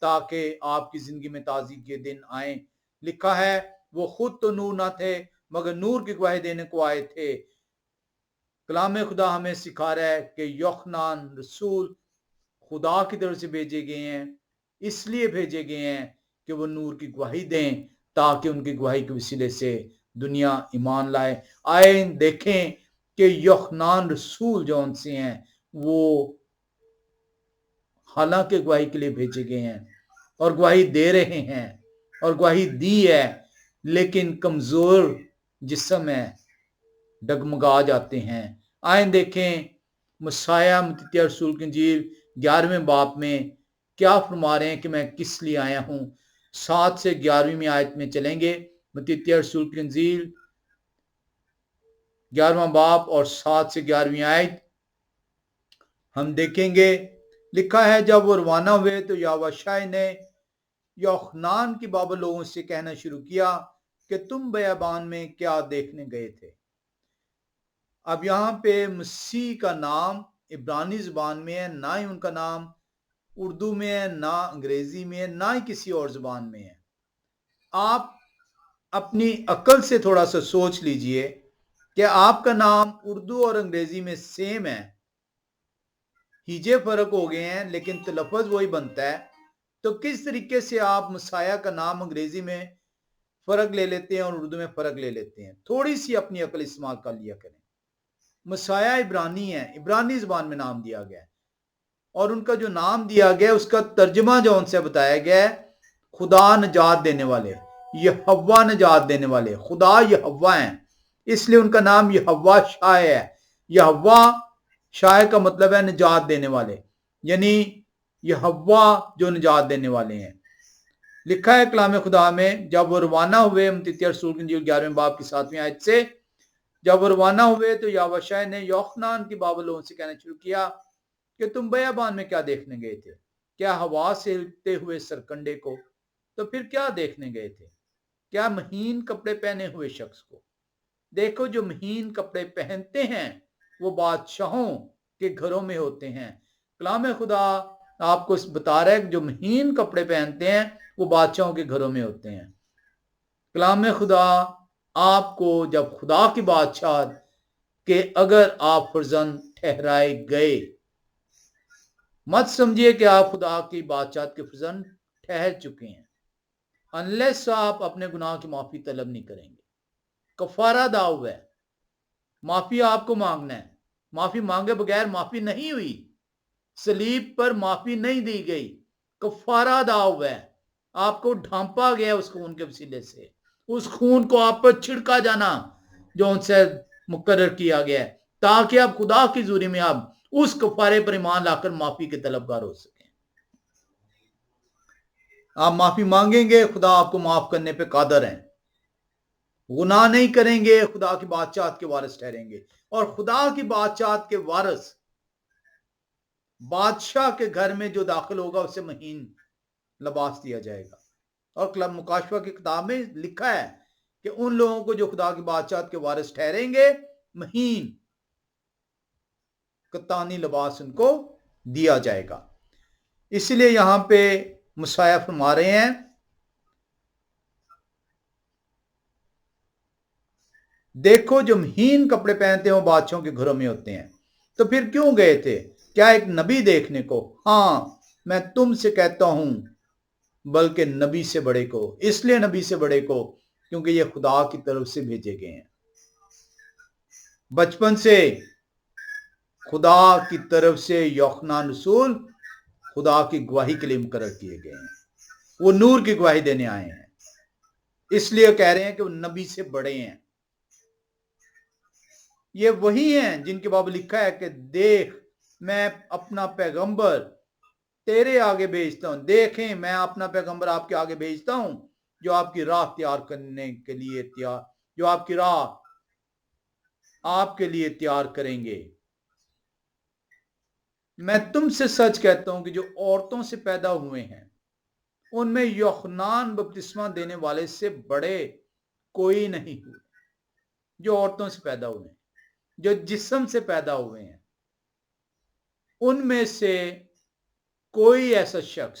تاکہ آپ کی زندگی میں تازگی کے دن آئیں۔ لکھا ہے وہ خود تو نور نہ تھے مگر نور کی گواہی دینے کو آئے تھے۔ کلام خدا ہمیں سکھا رہا ہے کہ یوحنا رسول خدا کی طرف سے بھیجے گئے ہیں، اس لیے بھیجے گئے ہیں کہ وہ نور کی گواہی دیں تاکہ ان کی گواہی کے وسیلے سے دنیا ایمان لائے۔ آئے دیکھیں کہ یوحنا رسول جو ان سے ہیں وہ حالانکہ گواہی کے لیے بھیجے گئے ہیں اور گواہی دے رہے ہیں اور گواہی دی ہے، لیکن کمزور جسم ہے، ڈگمگا جاتے ہیں۔ آئیں دیکھیں مسیح متی رسول کی انجیل 11ویں باب میں کیا فرما رہے ہیں کہ میں کس لیے آیا ہوں۔ 7 سے 11ویں آیت میں چلیں گے۔ متی رسول کی انجیل 11واں باب اور 7 سے 11ویں آیت ہم دیکھیں گے۔ لکھا ہے جب وہ روانہ ہوئے تو یاوشع نے یوحنان کی بابت لوگوں سے کہنا شروع کیا کہ تم بیابان میں کیا دیکھنے گئے تھے۔ اب یہاں پہ مسیح کا نام عبرانی زبان میں ہے، نہ ہی ان کا نام اردو میں ہے، نہ انگریزی میں ہے، نہ ہی کسی اور زبان میں ہے۔ آپ اپنی عقل سے تھوڑا سا سوچ لیجئے کہ آپ کا نام اردو اور انگریزی میں سیم ہے، ہیجے فرق ہو گئے ہیں لیکن تلفظ وہی بنتا ہے، تو کس طریقے سے آپ مسیح کا نام انگریزی میں فرق لے لیتے ہیں اور اردو میں فرق لے لیتے ہیں؟ تھوڑی سی اپنی عقل استعمال کر لیا کریں۔ مسیح عبرانی ہے، عبرانی زبان میں نام دیا گیا ہے، اور ان کا جو نام دیا گیا اس کا ترجمہ جو ان سے بتایا گیا ہے خدا نجات دینے والے، یہوہ نجات دینے والے، خدا یہوہ ہیں، اس لیے ان کا نام یہوہ شاہ ہے۔ یہوہ شاہ کا مطلب ہے نجات دینے والے، یعنی یہوہ جو نجات دینے والے ہیں۔ لکھا ہے کلام خدا میں جب وہ روانہ ہوئے، متی رسول کی انجیل 11ویں باب کی 7ویں آیت سے، جب وہ روانہ ہوئے تو یاوشع نے یوحنان کی بابت لوگوں سے کہنا شروع کیا کہ تم بیابان میں کیا دیکھنے گئے تھے؟ کیا ہوا سے ہلتے ہوئے سرکنڈے کو؟ تو پھر کیا دیکھنے گئے تھے؟ کیا مہین کپڑے پہنے ہوئے شخص کو؟ دیکھو جو مہین کپڑے پہنتے ہیں وہ بادشاہوں کے گھروں میں ہوتے ہیں۔ کلام خدا آپ کو بتا رہا ہے کہ جو مہین کپڑے پہنتے ہیں وہ بادشاہوں کے گھروں میں ہوتے ہیں۔ کلام خدا آپ کو جب خدا کی بادشاہت کہ اگر آپ فرزند ٹھہرائے گئے، مت سمجھیے کہ آپ خدا کی بادشاہت کے فرزند ٹھہر چکے ہیں، انلیس آپ اپنے گناہ کی معافی طلب نہیں کریں گے۔ کفارہ داؤ ہے، معافی آپ کو مانگنا ہے، معافی مانگے بغیر معافی نہیں ہوئی، صلیب پر معافی نہیں دی گئی، کفارہ داؤ ہے، آپ کو ڈھانپا گیا اس خون کے وسیلے سے، اس خون کو آپ پر چھڑکا جانا جو ان سے مقرر کیا گیا ہے تاکہ آپ خدا کی حضوری میں آپ اس کفارے پر ایمان لا کر معافی کے طلبگار ہو سکیں۔ آپ معافی مانگیں گے، خدا آپ کو معاف کرنے پہ قادر ہیں۔ گناہ نہیں کریں گے، خدا کی بادشاہت کے وارث ٹھہریں گے، اور خدا کی بادشاہت کے وارث بادشاہ کے گھر میں جو داخل ہوگا اسے مہین لباس دیا جائے گا۔ اور کلام مکاشفہ کی کتاب میں لکھا ہے کہ ان لوگوں کو جو خدا کی بادشاہت کے وارث ٹھہریں گے مہین کتانی لباس ان کو دیا جائے گا۔ اس لیے یہاں پہ مسیح فرما رہے ہیں دیکھو جو مہین کپڑے پہنتے ہیں وہ بادشاہوں کے گھروں میں ہوتے ہیں۔ تو پھر کیوں گئے تھے؟ کیا ایک نبی دیکھنے کو؟ ہاں میں تم سے کہتا ہوں بلکہ نبی سے بڑے کو۔ اس لیے نبی سے بڑے کو کیونکہ یہ خدا کی طرف سے بھیجے گئے ہیں۔ بچپن سے خدا کی طرف سے یوحنا رسول خدا کی گواہی کے لیے مقرر کیے گئے ہیں، وہ نور کی گواہی دینے آئے ہیں، اس لیے کہہ رہے ہیں کہ وہ نبی سے بڑے ہیں۔ یہ وہی ہیں جن کے باب لکھا ہے کہ دیکھ میں اپنا پیغمبر تیرے آگے بھیجتا ہوں، دیکھیں میں اپنا پیغمبر آپ کے آگے بھیجتا ہوں جو آپ کی راہ تیار کرنے کے لیے جو آپ کی راہ آپ کے لیے تیار کریں گے۔ میں تم سے سچ کہتا ہوں کہ جو عورتوں سے پیدا ہوئے ہیں ان میں یوحنان بپتسمہ دینے والے سے بڑے کوئی نہیں ہوئے۔ جو عورتوں سے پیدا ہوئے ہیں، جو جسم سے پیدا ہوئے ہیں، ان میں سے کوئی ایسا شخص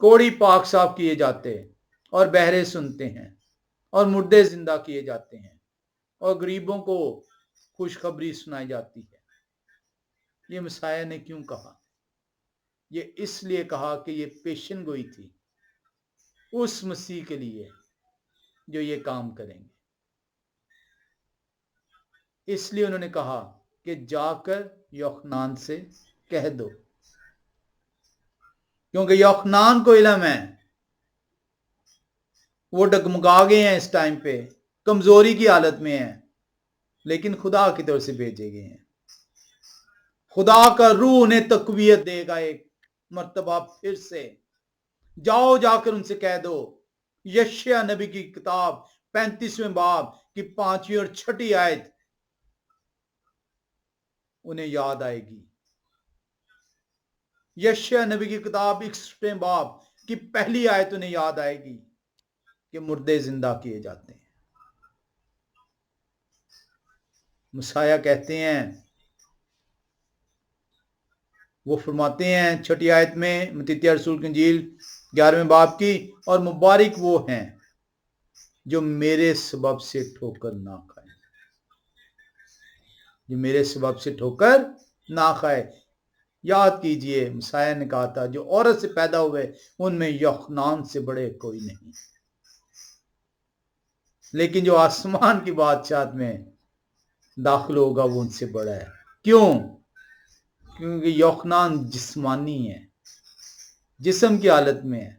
کوڑی پاک صاف کیے جاتے اور بہرے سنتے ہیں اور مردے زندہ کیے جاتے ہیں اور غریبوں کو خوشخبری سنائی جاتی ہے۔ یہ مسیح نے کیوں کہا؟ یہ اس لیے کہا کہ یہ پیشن گوئی تھی اس مسیح کے لیے جو یہ کام کریں گے۔ اس لیے انہوں نے کہا کہ جا کر یوحنان سے کہہ دو، کیونکہ یوحنان کو علم ہے، وہ ڈگمگا گئے ہیں، اس ٹائم پہ کمزوری کی حالت میں ہیں، لیکن خدا کی طرف سے بھیجے گئے ہیں۔ خدا کا روح انہیں تقویت دے گا ایک مرتبہ پھر سے۔ جاؤ جا کر ان سے کہہ دو، یشیاہ نبی کی کتاب 35ویں باب کی 5ویں اور 6ٹھی آیت انہیں یاد آئے گی۔ یشیاہ نبی کی کتاب 61ویں باب کی پہلی آیت انہیں یاد آئے گی کہ مردے زندہ کیے جاتے ہیں۔ مسیح کہتے ہیں، وہ فرماتے ہیں 6ٹھی آیت میں متی رسول کی انجیل 11ویں باب کی، اور مبارک وہ ہیں جو میرے سبب سے ٹھوکر نہ کھائے، جو میرے سبب سے ٹھوکر نہ کھائے۔ یاد کیجئے مسیح نے کہا تھا جو عورت سے پیدا ہوئے ان میں یوحنان سے بڑے کوئی نہیں، لیکن جو آسمان کی بادشاہت میں داخل ہوگا وہ ان سے بڑا ہے۔ کیوں؟ کیونکہ یوحنان جسمانی ہے، جسم کی حالت میں ہے،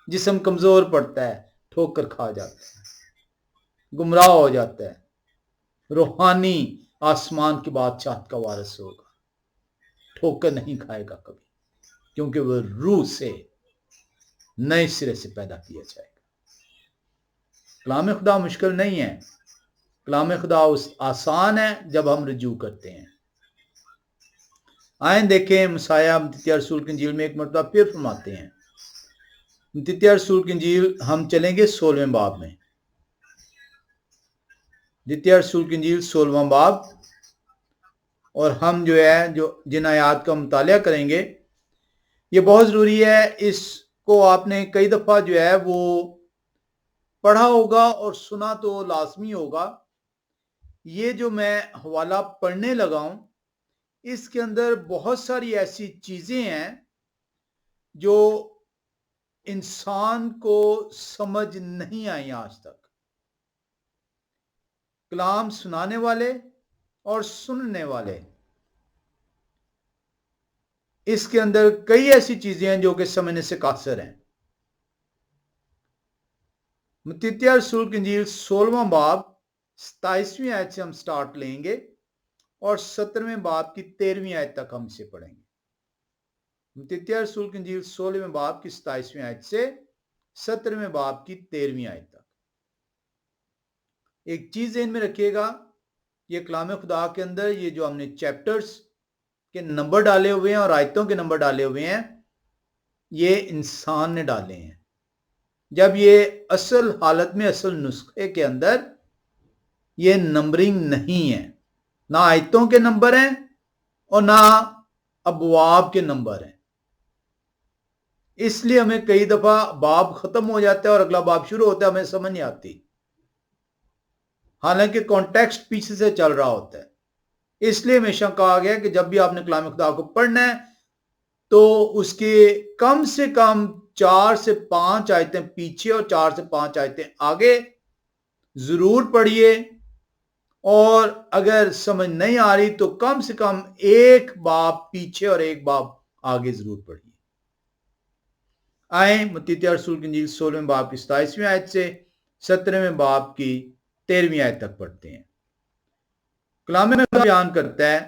جسم کمزور پڑتا ہے، ٹھوکر کھا جاتا ہے، گمراہ ہو جاتا ہے۔ روحانی آسمان کی بادشاہت کا وارث ہوگا، ٹھوکر نہیں کھائے گا کبھی، کیونکہ وہ روح سے نئے سرے سے پیدا کیا جائے گا۔ کلام خدا مشکل نہیں ہے، کلام خدا آسان ہے جب ہم رجوع کرتے ہیں۔ آئیں دیکھیں مسیح متی رسول کی انجیل میں ایک مرتبہ پھر فرماتے ہیں۔ متی رسول کی انجیل ہم چلیں گے 16ویں باب میں، متی رسول کی انجیل 16واں باب، اور ہم جن آیات کا مطالعہ کریں گے یہ بہت ضروری ہے۔ اس کو آپ نے کئی دفعہ وہ پڑھا ہوگا اور سنا تو لازمی ہوگا۔ یہ جو میں حوالہ پڑھنے لگا ہوں اس کے اندر بہت ساری ایسی چیزیں ہیں جو انسان کو سمجھ نہیں آئی آج تک۔ کلام سنانے والے اور سننے والے، اس کے اندر کئی ایسی چیزیں ہیں جو کہ سمجھنے سے قاصر ہیں۔ متی رسول کی انجیل 16واں باب 27ویں آیت سے ہم سٹارٹ لیں گے اور 17ویں باب کی 13ویں آیت تک ہم اسے پڑھیں گے۔ متی رسول کی انجیل 16ویں باب کی 27ویں آیت سے 17ویں باب کی 13ویں آیت تک۔ ایک چیز ذہن میں رکھیے گا، یہ کلام خدا کے اندر یہ جو ہم نے چیپٹرز کے نمبر ڈالے ہوئے ہیں اور آیتوں کے نمبر ڈالے ہوئے ہیں یہ انسان نے ڈالے ہیں، جب یہ اصل حالت میں اصل نسخے کے اندر یہ نمبرنگ نہیں ہے، نہ آیتوں کے نمبر ہیں اور نہ ابواب کے نمبر ہیں۔ اس لیے ہمیں کئی دفعہ باب ختم ہو جاتا ہے اور اگلا باب شروع ہوتا ہے، ہمیں سمجھ نہیں آتی، حالانکہ کانٹیکسٹ پیچھے سے چل رہا ہوتا ہے۔ اس لیے ہمیشہ کہا گیا کہ جب بھی آپ نے کلام خدا کو پڑھنا ہے تو اس کے کم سے کم 4 سے 5 آیتیں پیچھے اور 4 سے 5 آیتیں آگے ضرور پڑھیے، اور اگر سمجھ نہیں آ رہی تو کم سے کم ایک باب پیچھے اور ایک باب آگے ضرور پڑھیے۔ آئیں متی رسول کی انجیل 16ویں باب کی 27ویں آیت سے 17ویں باب کی 13ویں آیت تک پڑھتے ہیں۔ کلام میں بیان کرتا ہے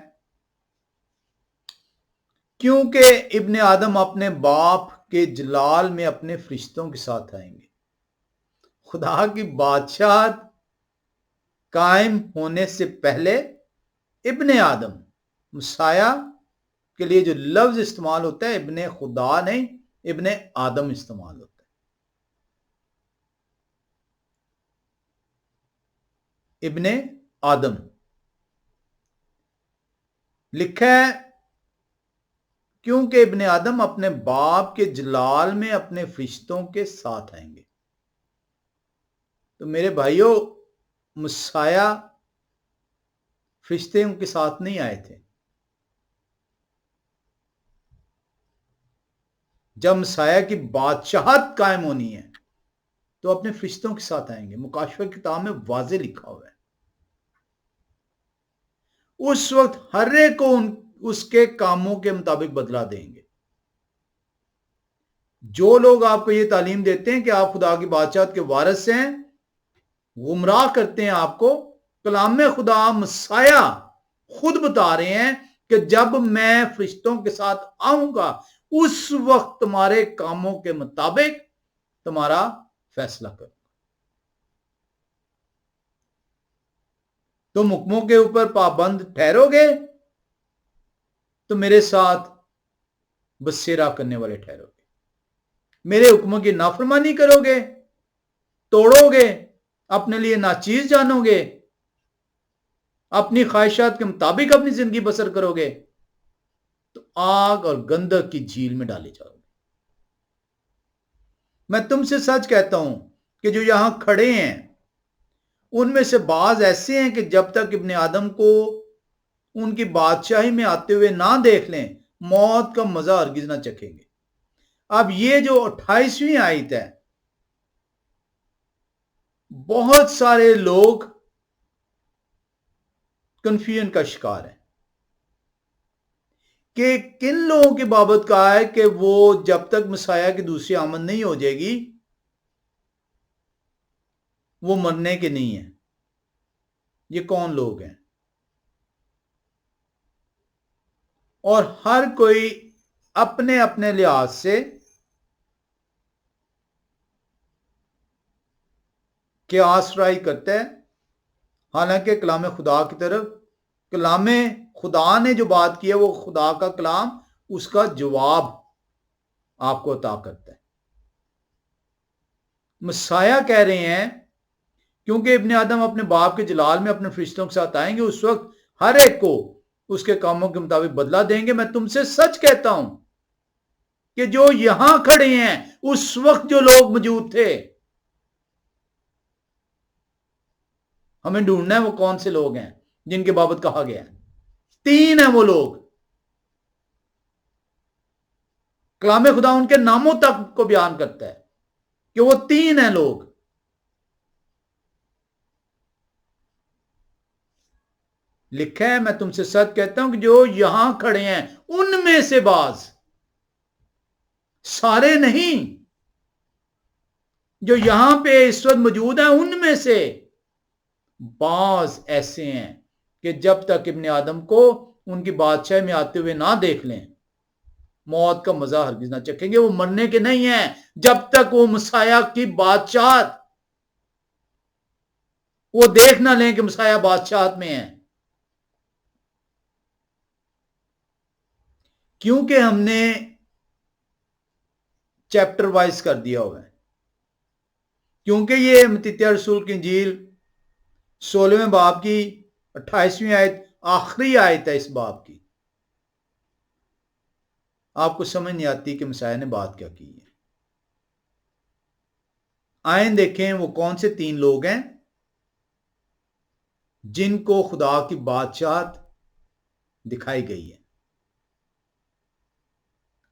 کیونکہ ابن آدم اپنے باپ کے جلال میں اپنے فرشتوں کے ساتھ آئیں گے۔ خدا کی بادشاہت قائم ہونے سے پہلے ابن آدم مسیح کے لیے جو لفظ استعمال ہوتا ہے ابن خدا نہیں، ابن آدم استعمال ہوتا ہے، ابن آدم لکھا ہے کیونکہ ابن آدم اپنے باپ کے جلال میں اپنے فرشتوں کے ساتھ آئیں گے۔ تو میرے بھائیوں، مسیح فرشتوں کے ساتھ نہیں آئے تھے۔ جب مسیح کی بادشاہت قائم ہونی ہے تو اپنے فرشتوں کے ساتھ آئیں گے۔ مکاشفہ کی کتاب میں واضح لکھا ہوا ہے۔ اس وقت ہر ایک کو اس کے کاموں کے مطابق بدلہ دیں گے۔ جو لوگ آپ کو یہ تعلیم دیتے ہیں کہ آپ خدا کی بادشاہت کے وارث ہیں، گمراہ کرتے ہیں آپ کو۔ کلام خدا مسیح خود بتا رہے ہیں کہ جب میں فرشتوں کے ساتھ آؤں گا اس وقت تمہارے کاموں کے مطابق تمہارا فیصلہ کروں گا۔ تم حکموں کے اوپر پابند ٹھہرو گے تو میرے ساتھ بسیرا کرنے والے ٹھہرو گے۔ میرے حکموں کی نافرمانی کرو گے، توڑو گے، اپنے لیے ناچیز جانو گے، اپنی خواہشات کے مطابق اپنی زندگی بسر کرو گے تو آگ اور گندک کی جھیل میں ڈالے جاؤ گے۔ میں تم سے سچ کہتا ہوں کہ جو یہاں کھڑے ہیں ان میں سے بعض ایسے ہیں کہ جب تک ابن آدم کو ان کی بادشاہی میں آتے ہوئے نہ دیکھ لیں، موت کا مزہ ہرگز نہ چکھیں گے۔ اب یہ جو 28ویں آیت ہے، بہت سارے لوگ کنفیوژن کا شکار ہیں کہ کن لوگوں کی بابت کہا ہے کہ وہ جب تک مسیح کی دوسری آمد نہیں ہو جائے گی وہ مرنے کے نہیں ہیں۔ یہ کون لوگ ہیں؟ اور ہر کوئی اپنے اپنے لحاظ سے قیاس رائی کرتا ہے، حالانکہ کلام خدا کی طرف کلام خدا نے جو بات کی ہے وہ خدا کا کلام اس کا جواب آپ کو عطا کرتا ہے۔ مسیح کہہ رہے ہیں کیونکہ ابن آدم اپنے باپ کے جلال میں اپنے فرشتوں کے ساتھ آئیں گے، اس وقت ہر ایک کو اس کے کاموں کے مطابق بدلہ دیں گے۔ میں تم سے سچ کہتا ہوں کہ جو یہاں کھڑے ہیں اس وقت جو لوگ موجود تھے، ہمیں ڈھونڈنا ہے وہ کون سے لوگ ہیں جن کے بابت کہا گیا ہے۔ 3 ہیں وہ لوگ، کلام خدا ان کے ناموں تک کو بیان کرتا ہے کہ وہ 3 ہیں لوگ۔ لکھا ہے، میں تم سے سچ کہتا ہوں کہ جو یہاں کھڑے ہیں ان میں سے بعض، سارے نہیں، جو یہاں پہ اس وقت موجود ہیں ان میں سے بعض ایسے ہیں کہ جب تک ابن آدم کو ان کی بادشاہی میں آتے ہوئے نہ دیکھ لیں موت کا مزہ ہرگز نہ چکھیں گے۔ وہ مرنے کے نہیں ہیں جب تک وہ مسیح کی بادشاہت وہ دیکھ نہ لیں کہ مسیح بادشاہت میں ہیں۔ کیونکہ ہم نے چیپٹر وائز کر دیا ہوا ہے، کیونکہ یہ متیتیہ رسول کی انجیل 16ویں باب کی 28ویں آیت آخری آیت ہے۔ اس باب کی آپ کو سمجھ نہیں آتی کہ مسیح نے بات کیا کی ہے۔ آئیں دیکھیں وہ کون سے 3 لوگ ہیں جن کو خدا کی بادشاہت دکھائی گئی ہے۔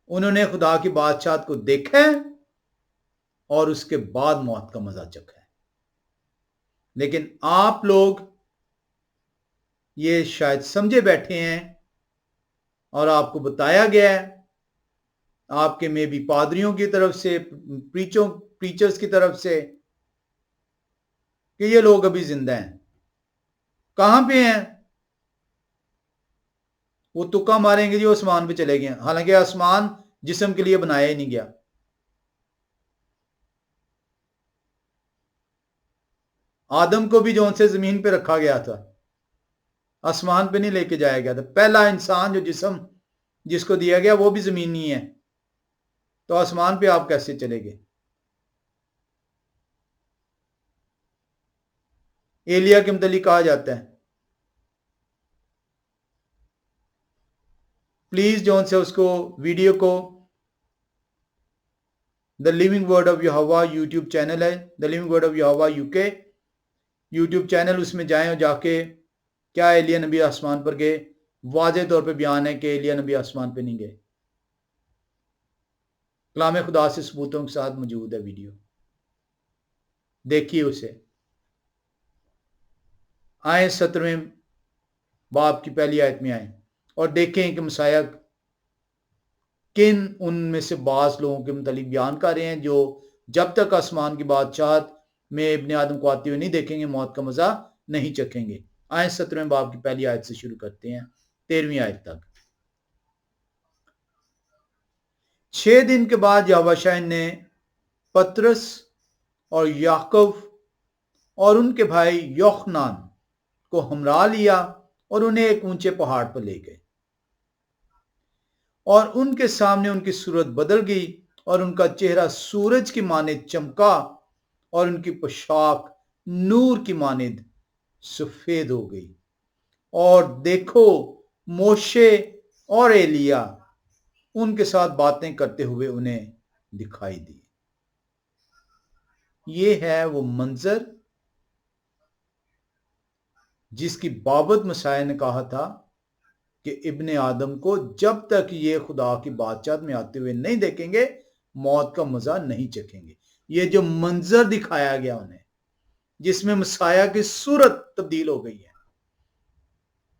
انہوں نے خدا کی بادشاہت کو دیکھا ہے اور اس کے بعد موت کا مزہ چکھا ہے۔ لیکن آپ لوگ یہ شاید سمجھے بیٹھے ہیں اور آپ کو بتایا گیا ہے آپ کے میں بھی پادریوں کی طرف سے، پریچرز کی طرف سے، کہ یہ لوگ ابھی زندہ ہیں۔ کہاں پہ ہیں؟ وہ تکا ماریں گے جی وہ آسمان پہ چلے گئے، حالانکہ آسمان جسم کے لیے بنایا ہی نہیں گیا۔ آدم کو بھی جون سے زمین پہ رکھا گیا تھا، آسمان پہ نہیں لے کے جایا گیا تھا۔ پہلا انسان جو جسم جس کو دیا گیا وہ بھی زمینی ہے، تو آسمان پہ آپ کیسے چلے گئے؟ ایلیا کے متعلق کہا جاتا ہے، پلیز جو سے اس کو ویڈیو کو the living word of Yahweh YouTube channel ہے، the living word of Yahweh UK YouTube channel, اس میں جائیں اور جا کے کیا ایلیا نبی آسمان پر گئے، واضح طور پہ بیان ہے کہ ایلیا نبی آسمان پہ نہیں گئے، کلام خدا سے ثبوتوں کے ساتھ موجود ہے ویڈیو، دیکھیے اسے۔ آئیں 17ویں باب کی پہلی آیت میں آئیں اور دیکھیں کہ مسیح کن ان میں سے بعض لوگوں کے متعلق بیان کر رہے ہیں جو جب تک آسمان کی بادشاہت میں ابن آدم کو آتے ہوئے نہیں دیکھیں گے موت کا مزہ نہیں چکھیں گے۔ آئیں 17ویں باب کی پہلی آیت سے شروع کرتے ہیں 13ویں آیت تک۔ 6 دن کے بعد یہوہ شاہین نے پترس اور یعقوب اور ان کے بھائی یوحنان کو ہمراہ لیا اور انہیں ایک اونچے پہاڑ پر لے گئے، اور ان کے سامنے ان کی صورت بدل گئی اور ان کا چہرہ سورج کی مانند چمکا اور ان کی پوشاک نور کی مانند سفید ہو گئی، اور دیکھو موشے اور ایلیا ان کے ساتھ باتیں کرتے ہوئے انہیں دکھائی دی۔ یہ ہے وہ منظر جس کی بابت مسیح نے کہا تھا کہ ابن آدم کو جب تک یہ خدا کی بادشاہت میں آتے ہوئے نہیں دیکھیں گے موت کا مزہ نہیں چکھیں گے۔ یہ جو منظر دکھایا گیا انہیں، جس میں مسیح کی صورت تبدیل ہو گئی ہے،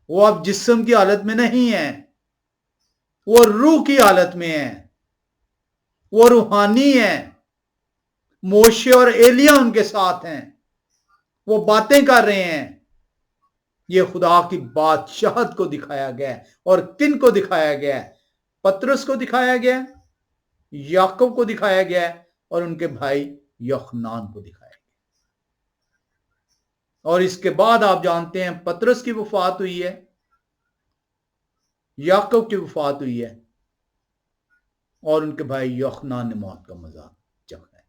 وہ اب جسم کی حالت میں نہیں ہے، وہ روح کی حالت میں ہے، وہ روحانی ہے۔ موشے اور ایلیا ان کے ساتھ ہیں، وہ باتیں کر رہے ہیں۔ یہ خدا کی بادشاہت کو دکھایا گیا ہے، اور کن کو دکھایا گیا ہے؟ پترس کو دکھایا گیا ہے، یعقوب کو دکھایا گیا ہے، اور ان کے بھائی یوحنان کو دکھایا گیا۔ اور اس کے بعد آپ جانتے ہیں پترس کی وفات ہوئی ہے، یعقوب کی وفات ہوئی ہے، اور ان کے بھائی یوحنان نے موت کا مزہ چکھا ہے۔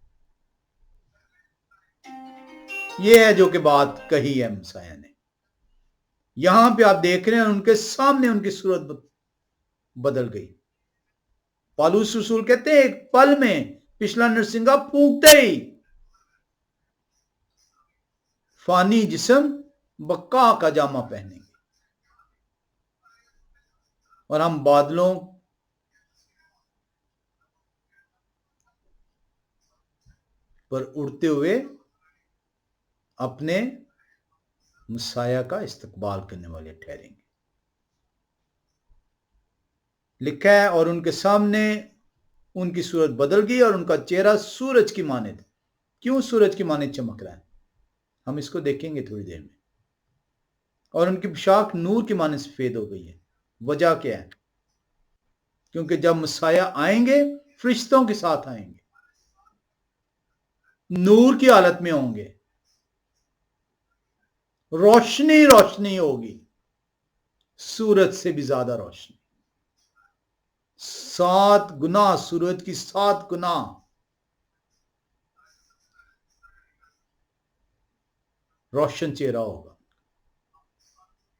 یہ ہے جو کہ بات کہی ہے مسیح نے۔ یہاں پہ آپ دیکھ رہے ہیں ان کے سامنے ان کی صورت بدل گئی۔ پالوس رسول کہتے ہیں ایک پل میں پچھلا نرسنگا پھونکتے ہی فانی جسم بقا کا جامہ پہنیں گے، اور ہم بادلوں پر اڑتے ہوئے اپنے مسیح کا استقبال کرنے والے ٹھہریں گے۔ لکھا ہے اور ان کے سامنے ان کی صورت بدل گئی اور ان کا چہرہ سورج کی مانند۔ کیوں سورج کی مانند چمک رہا ہے؟ ہم اس کو دیکھیں گے تھوڑی دیر میں۔ اور ان کی پوشاک نور کی مانند سفید ہو گئی ہے۔ وجہ کیا ہے؟ کیونکہ جب مسیح آئیں گے فرشتوں کے ساتھ آئیں گے، نور کی حالت میں ہوں گے، روشنی روشنی ہوگی، سورج سے بھی زیادہ روشنی، 7 گنا، سورج کی 7 گنا روشن چہرہ ہوگا۔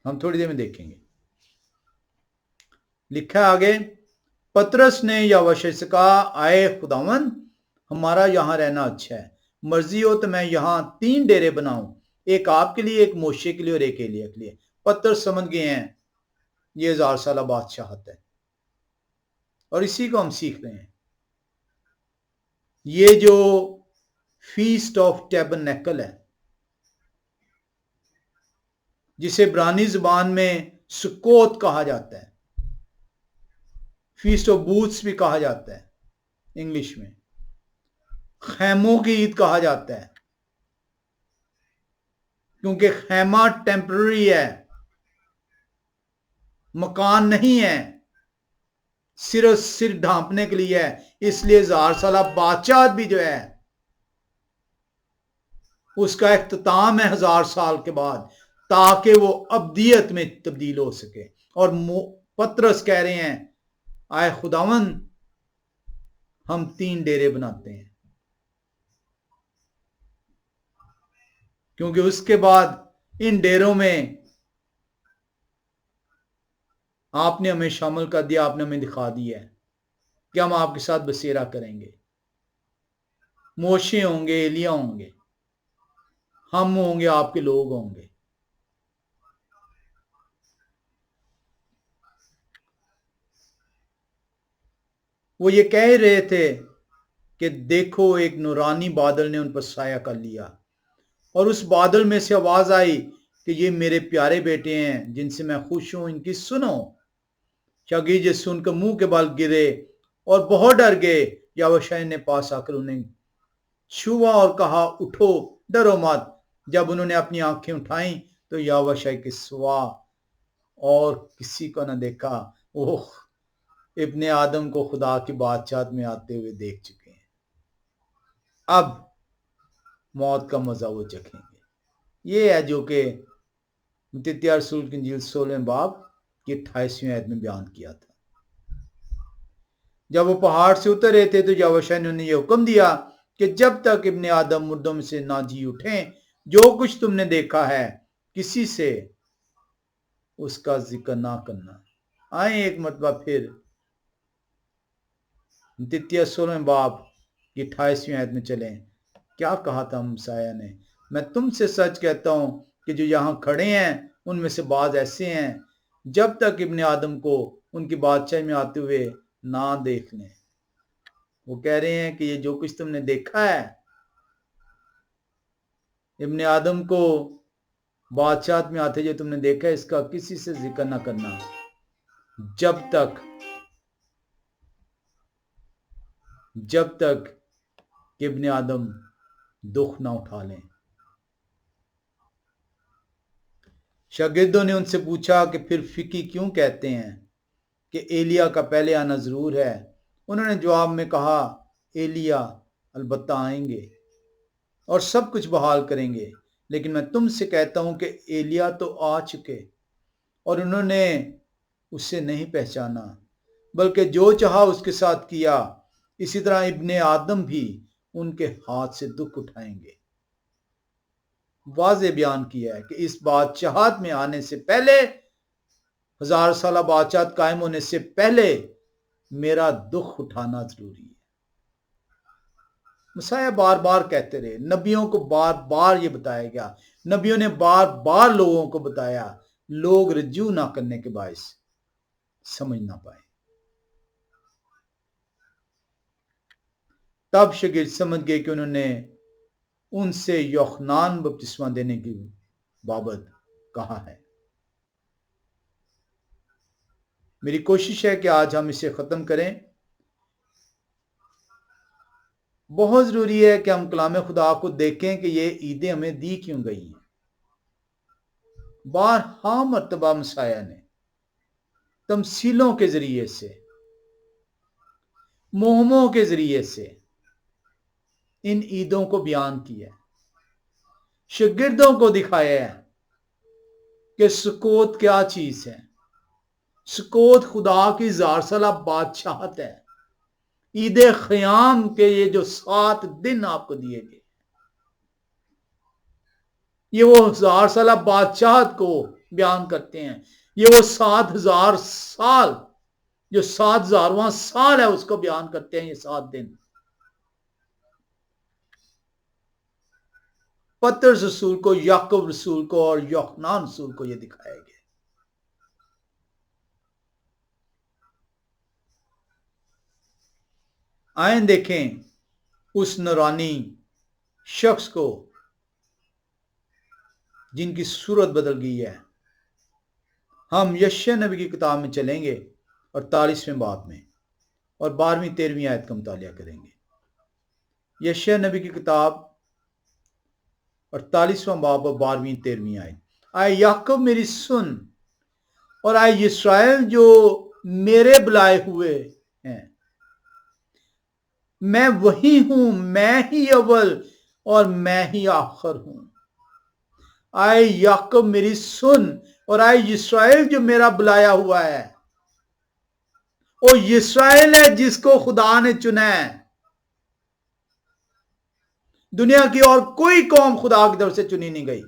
ہم تھوڑی دیر میں دیکھیں گے۔ لکھا ہے آگے، پترس نے یہوہ سے کہا، آئے خداوند، ہمارا یہاں رہنا اچھا ہے، مرضی ہو تو میں یہاں 3 ڈیرے بناؤں، ایک آپ کے لیے، ایک موشے کے لیے اور ایک ایلیا کے لیے۔ پترس سمجھ گئے ہیں یہ 1000 سالہ بادشاہت ہے، اور اسی کو ہم سیکھ رہے ہیں۔ یہ جو فیسٹ آف ٹیبرنیکل ہے، جسے عبرانی زبان میں سکوت کہا جاتا ہے، فیسٹ آف بوتس بھی کہا جاتا ہے انگلش میں، خیموں کی عید کہا جاتا ہے، کیونکہ خیمہ ٹیمپرری ہے، مکان نہیں ہے، صرف سر ڈھانپنے کے لیے ہے۔ اس لیے 1000 سالہ بادشاہت بھی جو ہے اس کا اختتام ہے 1000 سال کے بعد، تاکہ وہ ابدیت میں تبدیل ہو سکے۔ اور پترس کہہ رہے ہیں، آئے خداوند، ہم 3 ڈیرے بناتے ہیں، کیونکہ اس کے بعد ان ڈیروں میں آپ نے ہمیں شامل کر دیا، آپ نے ہمیں دکھا دیا ہے کہ ہم آپ کے ساتھ بسیرا کریں گے، موشے ہوں گے، ایلیا ہوں گے، ہم ہوں گے، آپ کے لوگ ہوں گے۔ وہ یہ کہہ رہے تھے کہ دیکھو ایک نورانی بادل نے ان پر سایہ کر لیا، اور اس بادل میں سے آواز آئی کہ یہ میرے پیارے بیٹے ہیں جن سے میں خوش ہوں، ان کی سنو۔ شاگرد یہ سن کر منہ کے بال گرے اور بہت ڈر گئے۔ یاوشع نے پاس آ کر انہیں چھوا اور کہا اٹھو، ڈرو مت۔ جب انہوں نے اپنی آنکھیں اٹھائیں تو یاوشع کے سوا اور کسی کو نہ دیکھا۔ وہ ابن آدم کو خدا کی بادشاہت میں آتے ہوئے دیکھ چکے ہیں، اب موت کا مزہ وہ چکھیں گے۔ یہ ہے جو کہ متتیہ رسول کی انجیل 16 باب کی 28ویں آیت میں بیان کیا تھا۔ جب وہ پہاڑ سے اتر رہے تھے تو یاوشع نے انہیں یہ حکم دیا کہ جب تک ابن آدم مردوں میں سے نہ جی اٹھیں، جو کچھ تم نے دیکھا ہے کسی سے اس کا ذکر نہ کرنا۔ آئیں ایک مرتبہ پھر متتیہ 16 باب کی 28ویں آیت میں چلیں۔ کیا کہا تھا مسیح نے؟ میں تم سے سچ کہتا ہوں کہ جو یہاں کھڑے ہیں ان میں سے بعض ایسے ہیں جب تک ابن آدم کو ان کی بادشاہی میں آتے ہوئے نہ دیکھ لیں۔ وہ کہہ رہے ہیں کہ یہ جو کچھ تم نے دیکھا ہے ابن آدم کو بادشاہت میں آتے جو تم نے دیکھا ہے، اس کا کسی سے ذکر نہ کرنا جب تک کہ ابن آدم دکھ نہ اٹھا لیں۔ شاگردوں نے ان سے پوچھا کہ پھر فقی کیوں کہتے ہیں کہ ایلیا کا پہلے آنا ضرور ہے؟ انہوں نے جواب میں کہا ایلیا البتہ آئیں گے اور سب کچھ بحال کریں گے، لیکن میں تم سے کہتا ہوں کہ ایلیا تو آ چکے اور انہوں نے اسے نہیں پہچانا، بلکہ جو چاہا اس کے ساتھ کیا، اسی طرح ابن آدم بھی ان کے ہاتھ سے دکھ اٹھائیں گے۔ واضح بیان کیا ہے کہ اس بادشاہت میں آنے سے پہلے، 1000 سالہ بادشاہت قائم ہونے سے پہلے میرا دکھ اٹھانا ضروری ہے۔ مسیح بار بار کہتے رہے، نبیوں کو بار بار یہ بتایا گیا، نبیوں نے بار بار لوگوں کو بتایا، لوگ رجوع نہ کرنے کے باعث سمجھ نہ پائے۔ تب شاگرد سمجھ گئے کہ انہوں نے ان سے یوحنان بپتسمہ دینے کی بابت کہا ہے۔ میری کوشش ہے کہ آج ہم اسے ختم کریں۔ بہت ضروری ہے کہ ہم کلام خدا کو دیکھیں کہ یہ عیدیں ہمیں دی کیوں گئی ہیں۔ بارہا مرتبہ مسیح نے تمثیلوں کے ذریعے سے، مہموں کے ذریعے سے ان عیدوں کو بیان کیا ہے، شاگردوں کو دکھایا ہے کہ سکوت کیا چیز ہے۔ سکوت خدا کی 1000 سالہ بادشاہت ہے۔ عید خیام کے یہ جو 7 دن آپ کو دیے گئے، یہ وہ 1000 سالہ بادشاہت کو بیان کرتے ہیں۔ یہ وہ 7000 سال، جو 7000واں سال ہے، اس کو بیان کرتے ہیں یہ 7 دن۔ پترس رسول کو، یعقوب رسول کو اور یوحنان رسول کو یہ دکھایا گیا۔ آئیں دیکھیں اس نورانی شخص کو جن کی صورت بدل گئی ہے۔ ہم یشع نبی کی کتاب میں چلیں گے اور 48ویں باب میں اور 12ویں 13ویں آیت کا مطالعہ کریں گے۔ یشع نبی کی کتاب 48واں باب اور 12ویں 13ویں آیت۔ آئے یعقوب میری سن، اور آئے اسرائیل جو میرے بلائے ہوئے ہیں، میں وہی ہوں، میں ہی اول اور میں ہی آخر ہوں۔ آئے یعقوب میری سن، اور آئے اسرائیل جو میرا بلایا ہوا ہے۔ وہ اسرائیل ہے جس کو خدا نے چنا ہے۔ دنیا کی اور کوئی قوم خدا کی طرف سے چنی نہیں گئی۔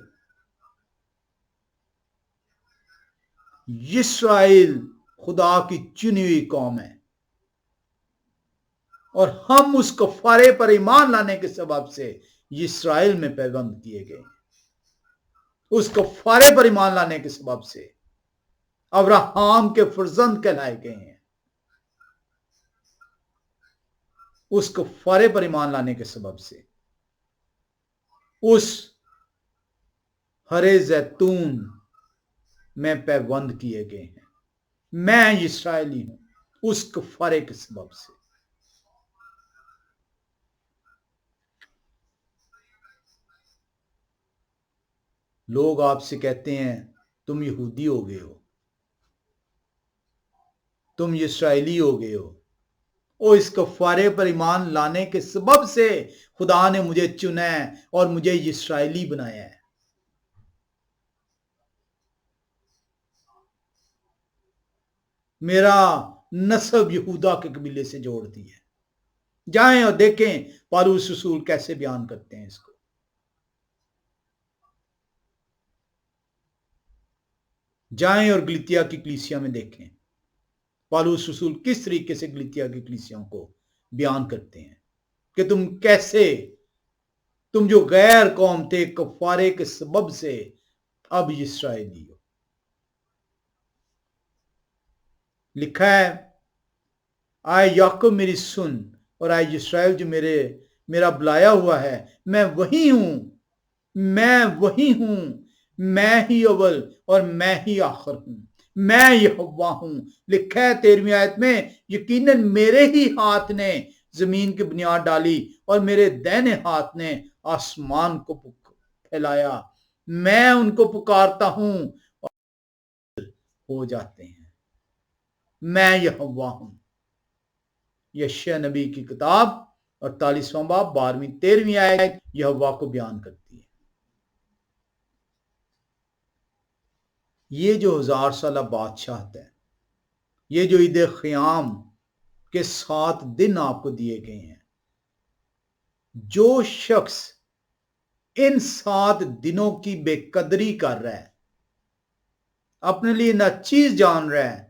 اسرائیل خدا کی چنی ہوئی قوم ہے، اور ہم اس کفارے پر ایمان لانے کے سبب سے اسرائیل میں پیوند کیے گئے ہیں۔ اس کفارے پر ایمان لانے کے سبب سے ابراہام کے فرزند کہلائے گئے ہیں۔ اس کفارے پر ایمان لانے کے سبب سے اس ہرے زیتون میں پیوند کیے گئے ہیں۔ میں اسرائیلی ہوں اس کفارے کے سبب سے۔ لوگ آپ سے کہتے ہیں تم یہودی ہو گئے ہو، تم اسرائیلی ہو گئے ہو، اور اس کفارے پر ایمان لانے کے سبب سے خدا نے مجھے چنا ہے اور مجھے اسرائیلی بنایا ہے۔ میرا نسب یہودا کے قبیلے سے جوڑ دی ہے۔ جائیں اور دیکھیں پالوس رسول کیسے بیان کرتے ہیں اس کو۔ جائیں اور گلتیا کی کلیسیا میں دیکھیں پالوس رسول کس طریقے سے گلتیا کی کلیسیاں کو بیان کرتے ہیں کہ تم کیسے، تم جو غیر قوم تھے کفارے کے سبب سے اب اسرائیلی ہو۔ لکھا ہے آئے یعقوب میری سن، اور آئے اسرائیل جو میرا بلایا ہوا ہے، میں وہی ہوں، میں وہی ہوں، میں ہی اول اور میں ہی آخر ہوں، میں یہوہ ہوں۔ لکھا ہے 13ویں آیت میں، یقیناً میرے ہی ہاتھ نے زمین کی بنیاد ڈالی اور میرے دائنے ہاتھ نے آسمان کو پھیلایا، میں ان کو پکارتا ہوں اور ہو جاتے ہیں، میں یہوہ ہوں۔ یشیع نبی کی کتاب 48واں باب 12ویں-13ویں آیت یہوہ کو بیان کرتی ہے۔ یہ جو 1000 سالہ بادشاہت ہے، یہ جو عید خیام کے 7 دن آپ کو دیے گئے ہیں، جو شخص ان 7 دنوں کی بے قدری کر رہا ہے، اپنے لیے ناچیز جان رہا ہے،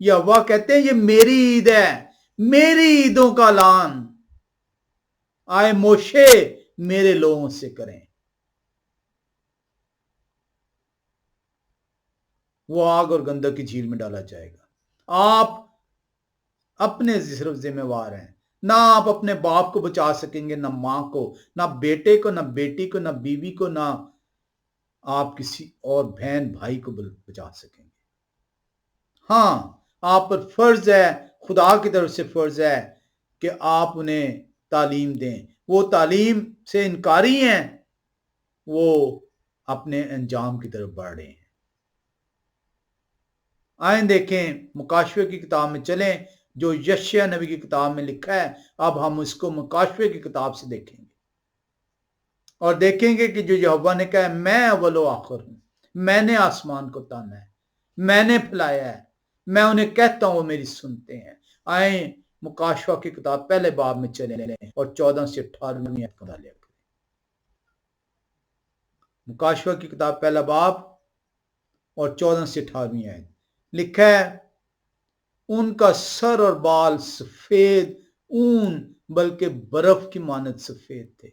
یہوہ کہتے ہیں یہ میری عید ہے، میری عیدوں کا اعلان آئے موشے میرے لوگوں سے کریں۔ وہ آگ اور گندک کی جھیل میں ڈالا جائے گا۔ آپ اپنے صرف ذمہ وار ہیں، نہ آپ اپنے باپ کو بچا سکیں گے، نہ ماں کو، نہ بیٹے کو، نہ بیٹی کو، نہ بیوی کو، نہ آپ کسی اور بہن بھائی کو بچا سکیں گے۔ ہاں آپ پر فرض ہے، خدا کی طرف سے فرض ہے کہ آپ انہیں تعلیم دیں۔ وہ تعلیم سے انکاری ہیں، وہ اپنے انجام کی طرف بڑھ رہے ہیں۔ آئیں دیکھیں مکاشفے کی کتاب میں چلیں، جو یشیع نبی کی کتاب میں لکھا ہے۔ اب ہم اس کو مکاشفے کی کتاب سے دیکھیں گے اور دیکھیں گے کہ جو یہوہ نے کہا ہے میں اول و آخر ہوں، میں نے آسمان کو تانا ہے، میں نے پھیلایا ہے، میں انہیں کہتا ہوں وہ میری سنتے ہیں۔ آئیں مکاشفہ کی کتاب پہلے باب میں چلیں اور 14 سے 18 آیت مطالعہ کریں۔ مکاشفہ کی کتاب پہلا باب اور 14 سے 18 آیت لکھا ہے، ان کا سر اور بال سفید اون بلکہ برف کی مانند سفید تھے،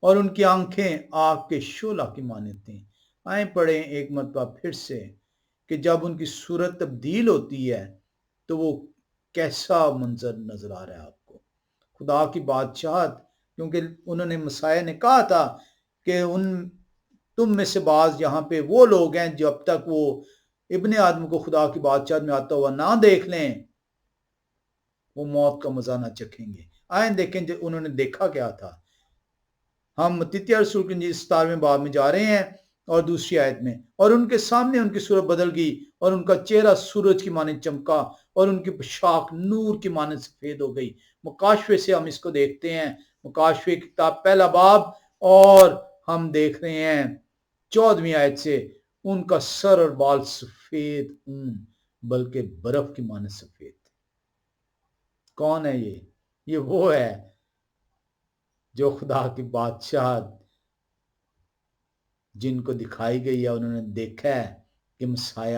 اور ان کی آنکھیں آگ کے شعلہ کی مانند تھیں۔ آئیں پڑھیں ایک مرتبہ پھر سے کہ جب ان کی صورت تبدیل ہوتی ہے تو وہ کیسا منظر نظر آ رہا ہے آپ کو۔ خدا کی بادشاہت، کیونکہ انہوں نے مسیح نے کہا تھا کہ تم میں سے بعض یہاں پہ وہ لوگ ہیں جب تک وہ ابن آدم کو خدا کی بادشاہت میں آتا ہوا نہ دیکھ لیں وہ موت کا مزہ نہ چکھیں گے۔ آئیں دیکھیں جو انہوں نے دیکھا کیا تھا۔ ہم متیتیہ رسول کی انجیل 17ویں باب میں جا رہے ہیں اور دوسری آیت میں، اور ان کے سامنے ان کی صورت بدل گئی اور ان کا چہرہ سورج کی مانند چمکا اور ان کی پوشاک نور کی مانند سفید ہو گئی۔ مکاشفے سے ہم اس کو دیکھتے ہیں، مکاشفے کی کتاب پہلا باب، اور ہم دیکھ رہے ہیں 14ویں آیت سے، ان کا سر اور بال سفید اون بلکہ برف کی مانند سفید تھے۔ کون ہے یہ وہ ہے جو خدا کی بادشاہت جن کو دکھائی گئی ہے، انہوں نے دیکھا ہے کہ مسیح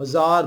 1000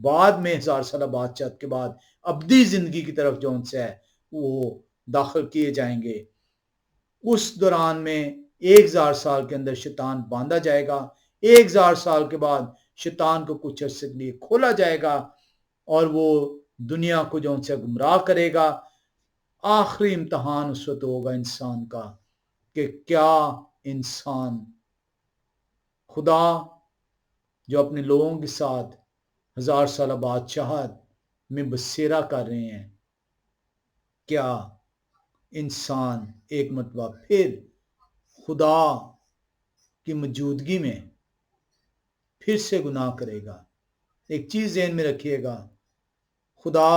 بعد میں 1000 سالہ بادشاہت کے بعد ابدی زندگی کی طرف جو ان سے ہے وہ داخل کیے جائیں گے۔ اس دوران میں 1000 سال کے اندر شیطان باندھا جائے گا، 1000 سال کے بعد شیطان کو کچھ عرصے کے لیے کھولا جائے گا اور وہ دنیا کو جو ان سے گمراہ کرے گا۔ آخری امتحان اس وقت ہوگا انسان کا کہ کیا انسان خدا جو اپنے لوگوں کے ساتھ 1000 سالہ بادشاہت میں بسیرا کر رہے ہیں، کیا انسان ایک مرتبہ پھر خدا کی موجودگی میں پھر سے گناہ کرے گا؟ ایک چیز ذہن میں رکھیے گا، خدا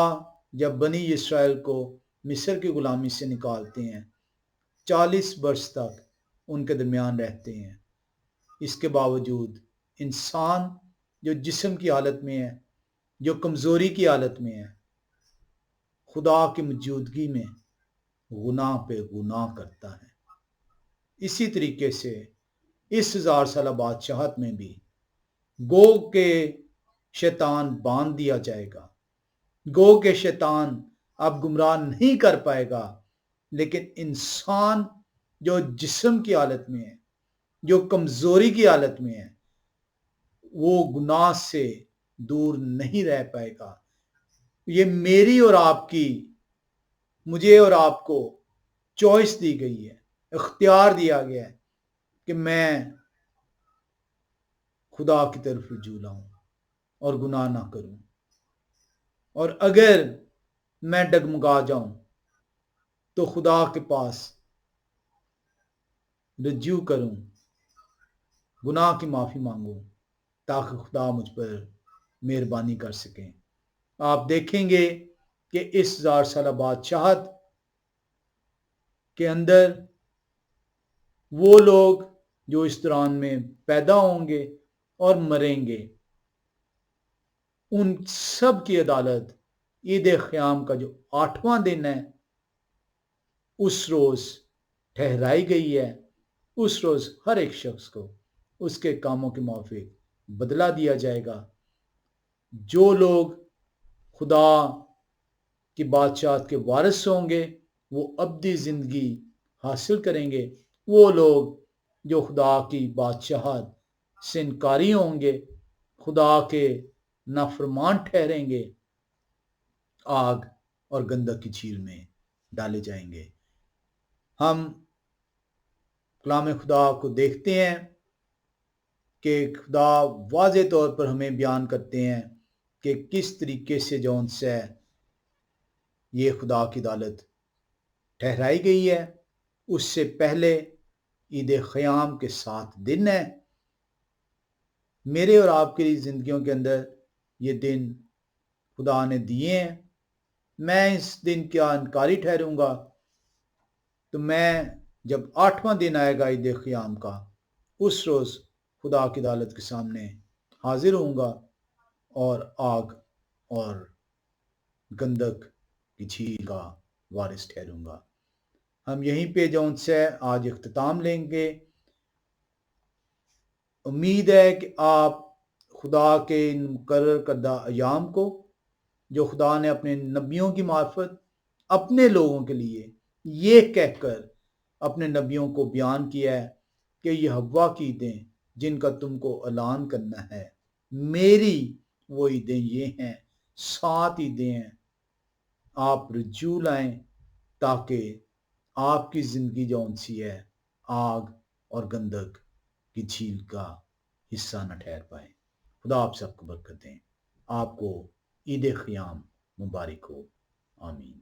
جب بنی اسرائیل کو مصر کی غلامی سے نکالتے ہیں 40 برس تک ان کے درمیان رہتے ہیں، اس کے باوجود انسان جو جسم کی حالت میں ہے، جو کمزوری کی حالت میں ہے، خدا کی موجودگی میں گناہ پہ گناہ کرتا ہے۔ اسی طریقے سے اس 1000 سالہ بادشاہت میں بھی گو کہ شیطان باندھ دیا جائے گا، گو کہ شیطان اب گمراہ نہیں کر پائے گا، لیکن انسان جو جسم کی حالت میں ہے، جو کمزوری کی حالت میں ہے، وہ گناہ سے دور نہیں رہ پائے گا۔ یہ میری اور آپ کی، مجھے اور آپ کو چوائس دی گئی ہے، اختیار دیا گیا ہے کہ میں خدا کی طرف رجوع لاؤں اور گناہ نہ کروں، اور اگر میں ڈگمگا جاؤں تو خدا کے پاس رجوع کروں، گناہ کی معافی مانگوں تاکہ خدا مجھ پر مہربانی کر سکیں۔ آپ دیکھیں گے کہ اس 1000 سالہ بادشاہت کے اندر وہ لوگ جو اس دوران میں پیدا ہوں گے اور مریں گے، ان سب کی عدالت عید قیام کا جو 8واں دن ہے اس روز ٹھہرائی گئی ہے۔ اس روز ہر ایک شخص کو اس کے کاموں کے موافق بدلہ دیا جائے گا۔ جو لوگ خدا کی بادشاہت کے وارث ہوں گے وہ ابدی زندگی حاصل کریں گے، وہ لوگ جو خدا کی بادشاہت سے انکاری ہوں گے، خدا کے نافرمان ٹھہریں گے، آگ اور گندک کی جھیل میں ڈالے جائیں گے۔ ہم کلام خدا کو دیکھتے ہیں کہ خدا واضح طور پر ہمیں بیان کرتے ہیں کہ کس طریقے سے جون سے یہ خدا کی عدالت ٹھہرائی گئی ہے۔ اس سے پہلے عید قیام کے 7 دن ہیں۔ میرے اور آپ کی زندگیوں کے اندر یہ دن خدا نے دیے ہیں۔ میں اس دن کیا انکاری ٹھہروں گا تو میں جب 8واں دن آئے گا عید قیام کا، اس روز خدا کی عدالت کے سامنے حاضر ہوں گا اور آگ اور گندک کی جھیل کا وارث ٹھہروں گا۔ ہم یہیں پہ جو ان سے آج اختتام لیں گے۔ امید ہے کہ آپ خدا کے ان مقرر کردہ ایام کو جو خدا نے اپنے نبیوں کی معرفت اپنے لوگوں کے لیے یہ کہہ کر اپنے نبیوں کو بیان کیا ہے کہ یہ حوا کی عیدیں جن کا تم کو اعلان کرنا ہے، میری وہ عیدیں یہ ہیں، 7 عیدیں ہیں۔ آپ رجوع لائیں تاکہ آپ کی زندگی جون سی ہے آگ اور گندک کی جھیل کا حصہ نہ ٹھہر پائے۔ خدا آپ سب کو برکت دیں۔ آپ کو عید قیام مبارک ہو۔ آمین۔